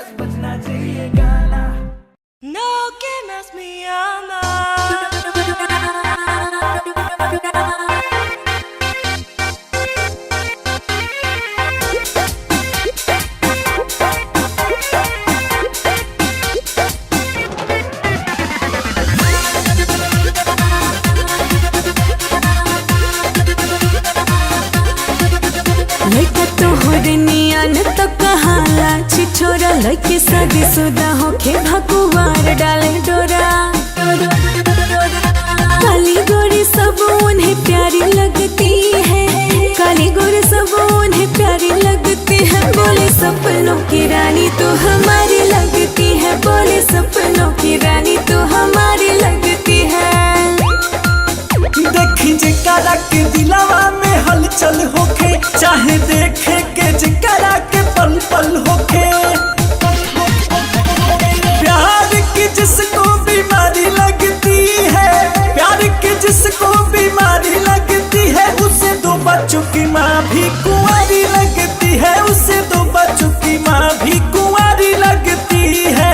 बस बजना चाहिए गाना। No que más me ama. लइका तोहर नियन तो कहाला छिछोरा लइके शादीशुदा होके भगवान डाले डोरा। काली गोरी सब उन्हें प्यारी लगती है, काली गोरी सब उन्हें प्यारी लगती है। बोले सपनों की रानी तो हमारी लगती है, बोले सपनों की रानी तो हमारी लगती है। देखी जिकरा के दिलवा में हलचल होके, चाहे देखे के जिकरा के पल पल होके। प्यार की जिसको बीमारी लगती है, प्यार की जिसको बीमारी लगती है, उसे दो बच्चों की माँ भी कुंवारी लगती है, उसे दो बच्चों की माँ भी कुंवारी लगती है।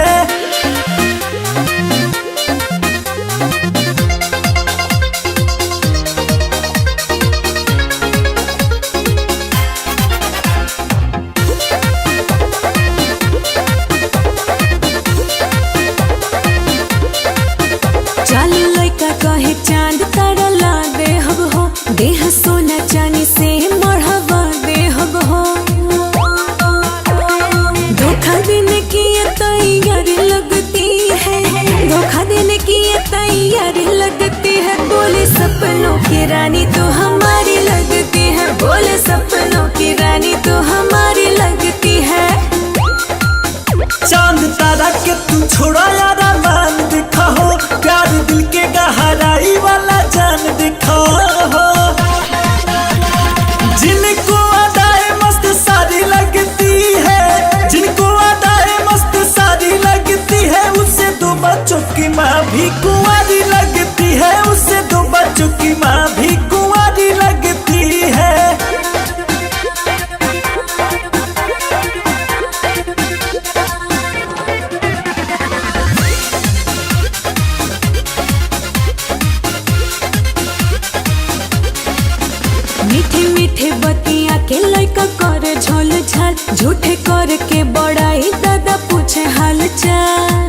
चाली लइका कहे चांद तारा ला दे हब हो, देह सोना चांदी से मढ़वा दे हब हो। धोखा देने की ये तैयारी लगती है, धोखा देने की ये तैयारी लगती है। बोले सपनों की रानी तो हमारी लगती है, बोले सपनों की रानी तो हमारी लगती है। चांद तारा के तू छोड़ा यारा मान दिखा हो, प्यार दिल के गहराई वाला जान दिखा हो। जिनको अदाए मस्त सारी लगती है, जिनको अदाए मस्त सारी लगती है, उससे दो बच्चों की माँ भी कुंवारी लगती है, उससे दो बच्चों की माँ भी कुंवारी लगती है। मीठे मीठे बतिया के लइका करे झोल झाल, झूठे कर के बड़ाई दादा पूछे हाल चाल।